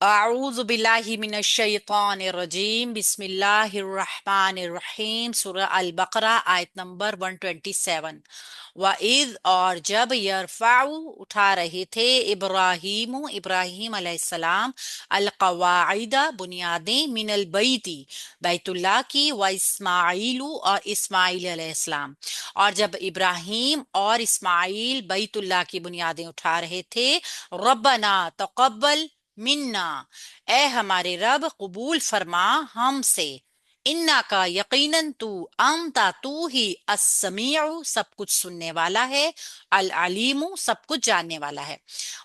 अऊज़ु बिल्लाहि मिनश शैतानिर रजीम बिस्मिल्लाहिर्रहमानिर रहीम सूरह अल बकरा आयत नंबर 127। वइज़ और जब यरफ़उ उठा रहे थे इब्राहीम इब्राहीम अलैहिस्सलाम अल कवाइदा बुनियादें मिनल बैती बैतुल्लाह की व इस्माइलु और इस्माइल अलैहिस्सलाम। और जब इब्राहीम और इस्माइल बैतुल्लाह की बुनियादें उठा रहे थे, रब्बना तक़ब्बल मिन्ना, ए हमारे रब कबूल फरमा हमसे, इन्ना का यकीनन तू, अमता तू ही, अस्समीउ सब कुछ सुनने वाला है, अल अलीमु सब कुछ जानने वाला है।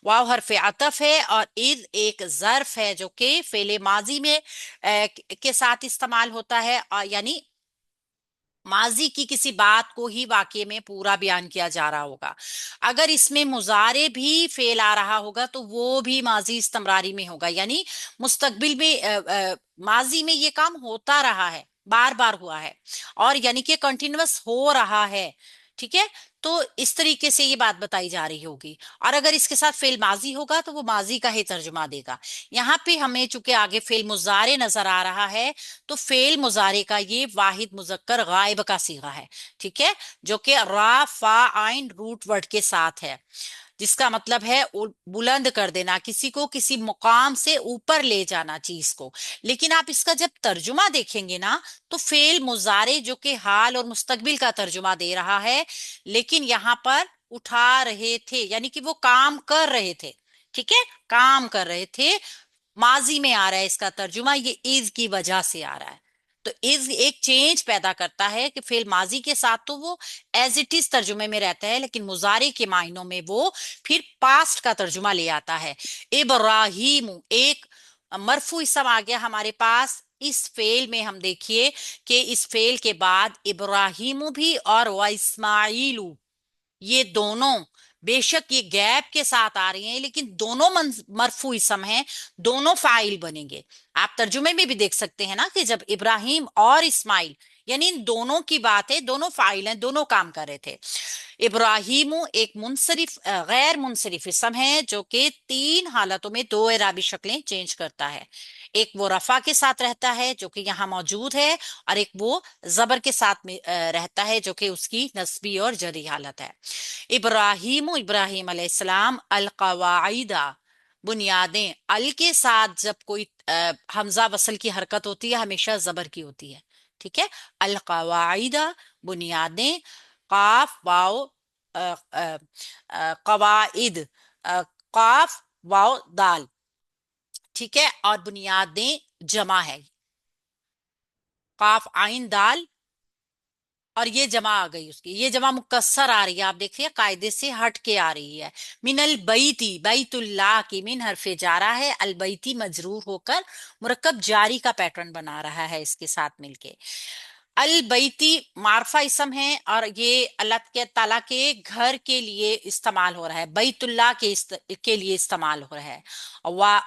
वाव हरफ अतफ है और इज एक ज़र्फ है जो कि फेले माजी में के साथ इस्तेमाल होता है, और यानी माजी की किसी बात को ही वाक्य में पूरा बयान किया जा रहा होगा। अगर इसमें मुजारे भी फेल आ रहा होगा तो वो भी माजी इस्तमरारी में होगा, यानी मुस्तकबिल में माजी में ये काम होता रहा है, बार बार हुआ है, और यानी कि कंटिन्यूअस हो रहा है। ठीक है, तो इस तरीके से ये बात बताई जा रही होगी। और अगर इसके साथ फेल माजी होगा तो वो माजी का ही तर्जुमा देगा। यहाँ पे हमें चूंकि आगे फेल मुजारे नजर आ रहा है, तो फेल मुजारे का ये वाहिद मुजक्कर गायब का सीगा है। ठीक है, जो कि रा फा आइन रूट वर्ड के साथ है, जिसका मतलब है बुलंद कर देना, किसी को किसी मुकाम से ऊपर ले जाना चीज को। लेकिन आप इसका जब तर्जुमा देखेंगे ना, तो फेल मुजारे जो कि हाल और मुस्तकबिल का तर्जुमा दे रहा है, लेकिन यहाँ पर उठा रहे थे यानी कि वो काम कर रहे थे। ठीक है, काम कर रहे थे, माजी में आ रहा है इसका तर्जुमा, ये इज की वजह से आ रहा है। तो इज एक चेंज पैदा करता है कि फेल माजी के साथ तो वो एज इट इज तर्जुमे में रहता है, लेकिन मुजारे के मायनों में वो फिर पास्ट का तर्जुमा ले आता है। इब्राहीम एक मरफू इसम आ गया हमारे पास। इस फेल में हम देखिए कि इस फेल के बाद इब्राहिम भी और व इस्माइलू, ये दोनों बेशक ये गैप के साथ आ रही हैं, लेकिन दोनों मरफू इसम हैं, दोनों फाइल बनेंगे। आप तर्जुमे में भी देख सकते हैं ना कि जब इब्राहिम और इस्माइल, यानी इन दोनों की बात है, दोनों फाइल हैं, दोनों काम कर रहे थे। इब्राहिम एक मुनसरिफ गैर मुनसरिफ इसम है जो कि तीन हालतों में दो एराबी शक्लें चेंज करता है। एक वो रफा के साथ रहता है जो कि यहाँ मौजूद है, और एक वो जबर के साथ में रहता है जो कि उसकी नस्बी और जरी हालत है। इब्राहिम इब्राहिम अलैहिस्सलाम अल कवाइदा बुनियादें, अल के साथ जब कोई हमजा वसल की हरकत होती है हमेशा जबर की होती है। ठीक है, अल कवाइदा बुनियादें, काफ वाओ कवाइद, काफ वाओ दाल। ठीक है, और बुनियादें जमा है, काफ आइन दाल, और ये जमा आ गई उसकी, ये जमा मुकस्सर आ रही है, आप देखिए कायदे से हट के आ रही है। मिनल बैती, बैतुल्लाह की मिन हरफे जारा है, अल बैती मजरूर होकर मुरक्कब जारी का पैटर्न बना रहा है इसके साथ मिलके। अल बैती मारफा इसम है, और ये अल्लाह के ताला के घर के लिए इस्तेमाल हो रहा है, बैतुल्लाह के लिए इस्तेमाल हो रहा है।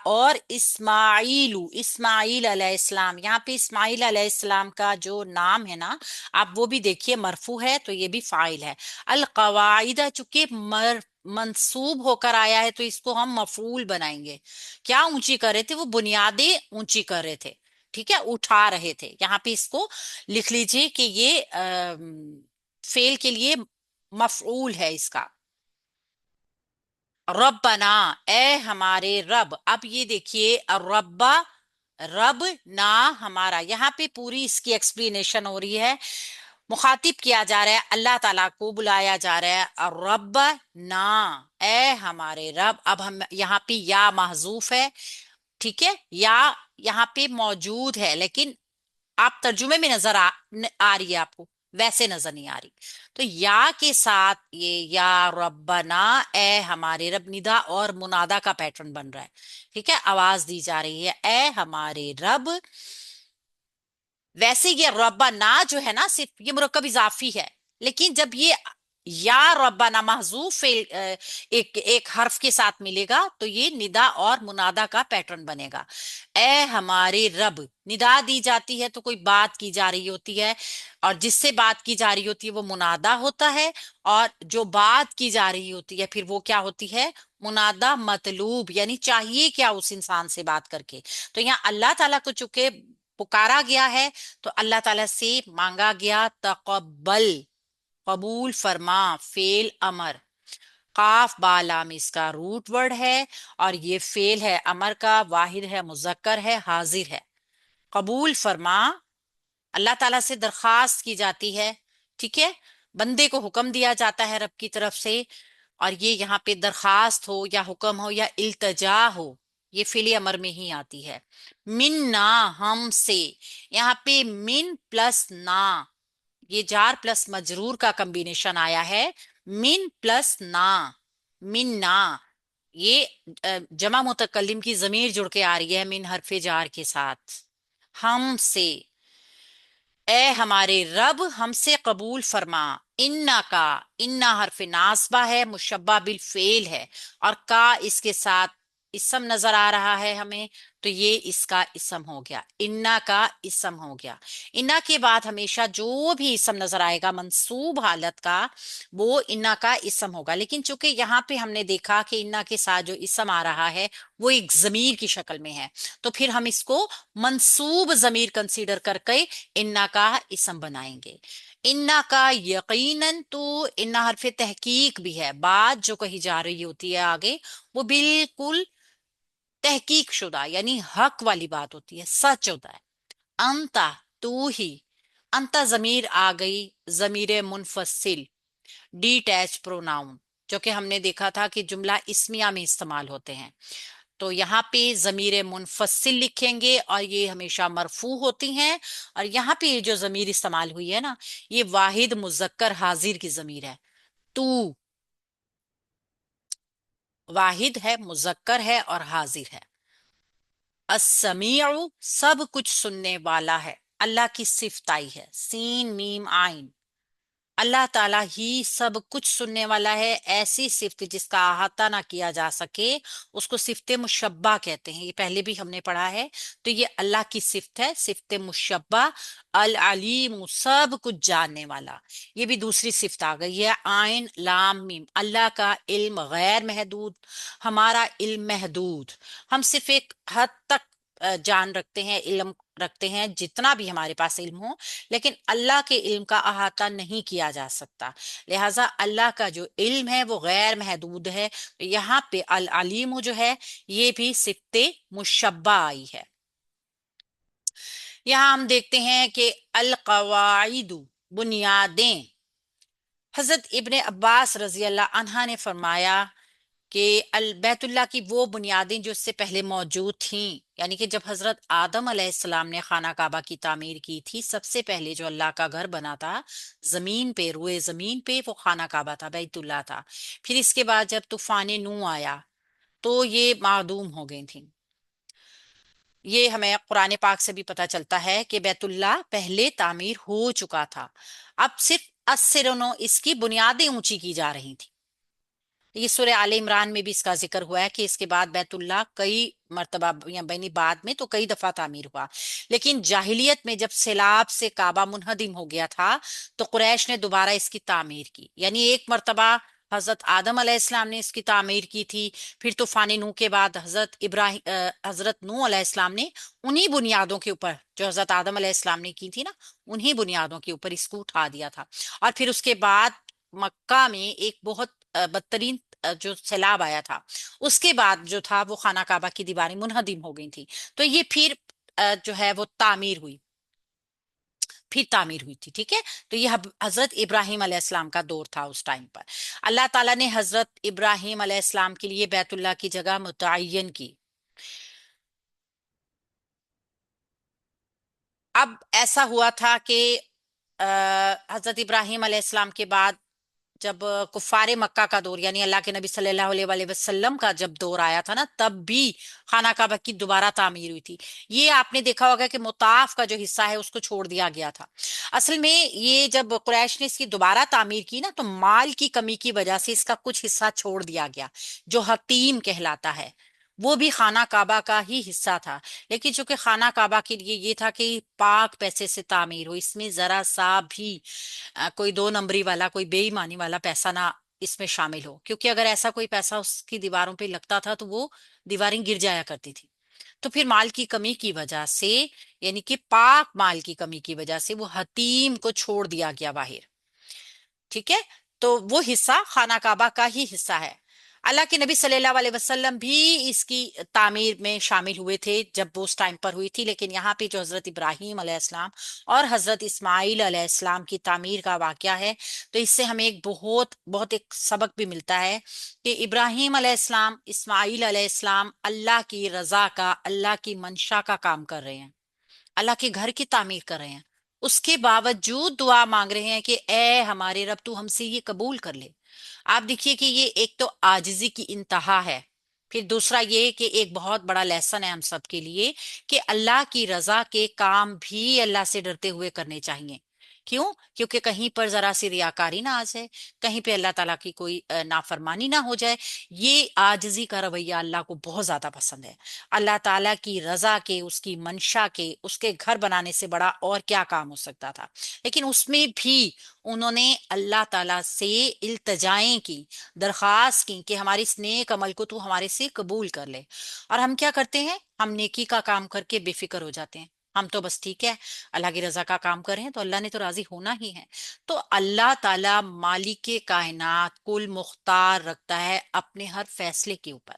और इस्माइलू इस्माइल अलैहिस्सलाम, यहाँ पे इस्माइल अलैहिस्सलाम का जो नाम है ना, आप वो भी देखिए मरफू है तो ये भी फाइल है। अल कवाइदा चूंकि मंसूब होकर आया है तो इसको हम मफूल बनाएंगे। क्या ऊंची कर रहे थे, वो बुनियादें ऊंची कर रहे थे। ठीक है, उठा रहे थे, यहाँ पे इसको लिख लीजिए कि ये फेल के लिए मफऊल है इसका। रब्बना, ए हमारे रब। अब ये देखिए रब्बा, रब ना हमारा, यहाँ पे पूरी इसकी एक्सप्लेनेशन हो रही है। मुखातिब किया जा रहा है, अल्लाह ताला को बुलाया जा रहा है, रब ना, ए हमारे रब। अब हम यहाँ पे या महजूफ है। ठीक है, या यहाँ पे मौजूद है, लेकिन आप तर्जुमे में नजर आ रही है आपको, वैसे नजर नहीं आ रही। तो या के साथ ये या रब्बना, ए हमारे रब, निदा और मुनादा का पैटर्न बन रहा है। ठीक है, आवाज दी जा रही है, ए हमारे रब। वैसे ये रब्बना जो है ना, सिर्फ ये मुरक्कब इजाफी है, लेकिन जब ये या रब्बाना महजूफ एक एक हर्फ के साथ मिलेगा तो ये निदा और मुनादा का पैटर्न बनेगा। ए हमारे रब, निदा दी जाती है तो कोई बात की जा रही होती है, और जिससे बात की जा रही होती है वो मुनादा होता है, और जो बात की जा रही होती है फिर वो क्या होती है, मुनादा मतलूब, यानी चाहिए क्या उस इंसान से बात करके। तो यहाँ अल्लाह ताला को चूंकि पुकारा गया है तो अल्लाह ताला से मांगा गया तकब्बल, कबूल फरमा, फेल अमर। काफ बालाम इसका रूट वर्ड है, और ये फेल है अमर का, वाहिद है, मुजक्कर है, हाजिर है। कबूल फरमा, अल्लाह ताला से दरखास्त की जाती है, ठीक है, बंदे को हुक्म दिया जाता है रब की तरफ से। और ये यहाँ पे दरखास्त हो या हुक्म हो या इल्तजा हो, ये फिल अमर में ही आती है। मिन्ना, हमसे। यहाँ पे मिन प्लस ना, ये जार प्लस मजरूर का कॉम्बिनेशन आया है, मिन प्लस ना, मिन्ना। ये जमा मुतकल्लिम की जमीर जुड़ के आ रही है मिन हरफे जार के साथ। हमसे, ए हमारे रब हमसे कबूल फरमा। इन्ना का, इन्ना हरफ नासबा है, मुशब्बा बिल फेल है, और का इसके साथ इसम नजर आ रहा है हमें, तो ये इसका इसम हो गया, इन्ना का इसम हो गया। इन्ना के बाद हमेशा जो भी इसम नजर आएगा मंसूब हालत का, वो इन्ना का इसम होगा। लेकिन चूंकि यहाँ पे हमने देखा कि इन्ना के साथ जो इसम आ रहा है वो एक जमीर की शक्ल में है, तो फिर हम इसको मंसूब जमीर कंसीडर करके इन्ना का इसम बनाएंगे। इन्ना का यकीनन, तो इन्ना हरफ तहकीक भी है, बात जो कही जा रही होती है आगे वो बिल्कुल तहकीक शुदा यानी हक वाली बात होती है, सच होता है। अंता, तू ही। अंता जमीर आ गई, जमीर मुनफसिल, डिटैच प्रोनाउन, जो कि हमने देखा था कि जुमला इस्मिया में इस्तेमाल होते हैं। तो यहाँ पे जमीर मुनफसिल लिखेंगे और ये हमेशा मरफू होती हैं। और यहाँ पे ये जो जमीर इस्तेमाल हुई है ना, ये वाहिद मुजक्कर हाजिर की जमीर है। तू वाहिद है, मुजक्कर है और हाजिर है। अस्समीउ, सब कुछ सुनने वाला है, अल्लाह की सिफताई है, सीन मीम आइन। अल्लाह ताला ही सब कुछ सुनने वाला है। ऐसी सिफ्त जिसका अहाता ना किया जा सके उसको सिफ्त मुशब्बा कहते हैं, ये पहले भी हमने पढ़ा है। तो ये अल्लाह की सिफ्त है, सिफ्त मुशब्बा। अल अलीम, सब कुछ जानने वाला, ये भी दूसरी सिफ्त आ गई है। आइन लाम मीम, अल्लाह का इल्म गैर महदूद, हमारा इल्म महदूद। हम सिर्फ एक हद तक जान रखते हैं, इल्म रखते हैं, जितना भी हमारे पास इल्म हो, लेकिन अल्लाह के इल्म का अहाता नहीं किया जा सकता। लिहाजा अल्लाह का जो इल्म है वो गैर महदूद है। तो यहाँ पे अल अलीम जो है ये भी सिफ्ते मुशब्बा आई है। यहाँ हम देखते हैं कि अल कवाइदु, बुनियादें। हजरत इब्ने अब्बास रजी अल्लाह अन्हा ने फरमाया कि अल बैतुल्लाह की वो बुनियादें जो इससे पहले मौजूद थीं, यानी कि जब हजरत आदम अलैहिस्सलाम ने खाना काबा की तामीर की थी, सबसे पहले जो अल्लाह का घर बना था जमीन पे, रुए जमीन पे, वो खाना काबा था, बैतुल्लाह था। फिर इसके बाद जब तूफान नू आया तो ये मादूम हो गई थी। ये हमें कुरान पाक से भी पता चलता है कि बैतुल्लाह पहले तामीर हो चुका था, अब सिर्फ अस्सिरनो इसकी बुनियादें ऊंची की जा रही थी। ये सूरह आले इमरान में भी इसका जिक्र हुआ है कि इसके बाद बैतुल्लाह कई मर्तबा या बनी, बाद में तो कई दफा तामीर हुआ। लेकिन जाहिलियत में जब सैलाब से काबा मुनहदिम हो गया था तो कुरैश ने दोबारा इसकी तामीर की, यानी एक मर्तबा हजरत आदम अलैहिस्सलाम ने इसकी तामीर की थी। फिर तूफान नूह के बाद हजरत नूह अलैहिस्सलाम ने उन्हीं बुनियादों के ऊपर जो हजरत आदम अलैहिस्सलाम ने की थी ना, उन्हीं बुनियादों के ऊपर इसको उठा दिया था। और फिर उसके बाद मक्का में एक बहुत बदतरीन जो सैलाब आया था, उसके बाद जो था वो खाना काबा की दीवारें मुनहदिम हो गई थी। तो ये फिर जो है वो तामीर हुई, फिर तामीर हुई थी, ठीक है। तो ये हजरत इब्राहिम अलैहिस्सलाम का दौर था उस टाइम पर। अल्लाह ताला ने हजरत इब्राहिम अलैहिस्सलाम के लिए बैतुल्लाह की जगह मुतय्यन की। अब ऐसा हुआ था कि हजरत इब्राहिम अलैहिस्सलाम के बाद جب کفار مکہ کا دور یعنی اللہ کے نبی صلی اللہ علیہ وآلہ وسلم کا جب دور آیا تھا نا، تب بھی خانہ کعبہ کی دوبارہ تعمیر ہوئی تھی۔ یہ آپ نے دیکھا ہوگا کہ مطاف کا جو حصہ ہے اس کو چھوڑ دیا گیا تھا۔ اصل میں یہ جب قریش نے اس کی دوبارہ تعمیر کی نا، تو مال کی کمی کی وجہ سے اس کا کچھ حصہ چھوڑ دیا گیا، جو حتیم کہلاتا ہے، وہ بھی خانہ کعبہ کا ہی حصہ تھا۔ لیکن چونکہ خانہ کعبہ کے لیے یہ تھا کہ پاک پیسے سے تعمیر ہو، اس میں ذرا سا بھی کوئی دو نمبری والا، کوئی بے ایمانی والا پیسہ نہ اس میں شامل ہو، کیونکہ اگر ایسا کوئی پیسہ اس کی دیواروں پہ لگتا تھا تو وہ دیواریں گر جایا کرتی تھی۔ تو پھر مال کی کمی کی وجہ سے، یعنی کہ پاک مال کی کمی کی وجہ سے، وہ حتیم کو چھوڑ دیا گیا باہر۔ ٹھیک ہے، تو وہ حصہ خانہ کعبہ کا ہی حصہ ہے۔ اللہ کے نبی صلی اللہ علیہ وسلم بھی اس کی تعمیر میں شامل ہوئے تھے جب وہ اس ٹائم پر ہوئی تھی، لیکن یہاں پہ جو حضرت ابراہیم علیہ السلام اور حضرت اسماعیل علیہ السلام کی تعمیر کا واقعہ ہے، تو اس سے ہمیں ایک بہت بہت ایک سبق بھی ملتا ہے کہ ابراہیم علیہ السلام، اسماعیل علیہ السلام اللہ کی رضا کا، اللہ کی منشا کا کام کر رہے ہیں، اللہ کے گھر کی تعمیر کر رہے ہیں، اس کے باوجود دعا مانگ رہے ہیں کہ اے ہمارے رب تو ہم سے یہ قبول کر لے۔ آپ دیکھیے کہ یہ ایک تو عاجزی کی انتہا ہے، پھر دوسرا یہ کہ ایک بہت بڑا لیسن ہے ہم سب کے لیے کہ اللہ کی رضا کے کام بھی اللہ سے ڈرتے ہوئے کرنے چاہیے۔ کیوں؟ کیونکہ کہیں پر ذرا سی ریاکاری نہ آ جائے، کہیں پہ اللہ تعالیٰ کی کوئی نافرمانی نہ ہو جائے۔ یہ عاجزی کا رویہ اللہ کو بہت زیادہ پسند ہے۔ اللہ تعالیٰ کی رضا کے، اس کی منشا کے، اس کے گھر بنانے سے بڑا اور کیا کام ہو سکتا تھا؟ لیکن اس میں بھی انہوں نے اللہ تعالیٰ سے التجائیں کی، درخواست کی کہ ہماری اس نیک عمل کو تو ہمارے سے قبول کر لے۔ اور ہم کیا کرتے ہیں؟ ہم نیکی کا کام کر کے بے فکر ہو جاتے ہیں، ہم تو بس ٹھیک ہے اللہ کی رضا کا کام کر رہے ہیں تو اللہ نے تو راضی ہونا ہی ہے۔ تو اللہ تعالیٰ مالک کائنات کل مختار رکھتا ہے اپنے ہر فیصلے کے اوپر،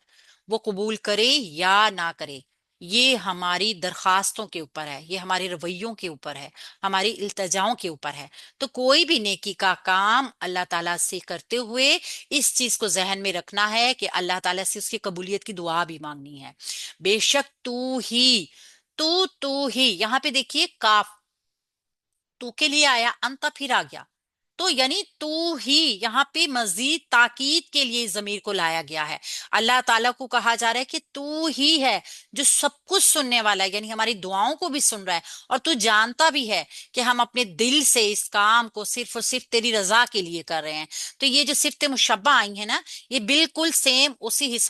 وہ قبول کرے یا نہ کرے، یہ ہماری درخواستوں کے اوپر ہے، یہ ہمارے رویوں کے اوپر ہے، ہماری التجاؤں کے اوپر ہے۔ تو کوئی بھی نیکی کا کام اللہ تعالیٰ سے کرتے ہوئے اس چیز کو ذہن میں رکھنا ہے کہ اللہ تعالیٰ سے اس کی قبولیت کی دعا بھی مانگنی ہے۔ بے شک تو ہی یہاں پہ دیکھیے کاف تو کے لیے آیا، انت پھر آ گیا، تو یعنی تو ہی یہاں پہ مزید تاکید کے لیے ضمیر کو لایا گیا ہے۔ اللہ تعالیٰ کو کہا جا رہا ہے کہ تو ہی ہے جو سب کچھ سننے والا ہے، یعنی ہماری دعاؤں کو بھی سن رہا ہے، اور تو جانتا بھی ہے کہ ہم اپنے دل سے اس کام کو صرف اور صرف تیری رضا کے لیے کر رہے ہیں۔ تو یہ جو صفت مشبہ آئی ہے نا، یہ بالکل سیم اسی حساب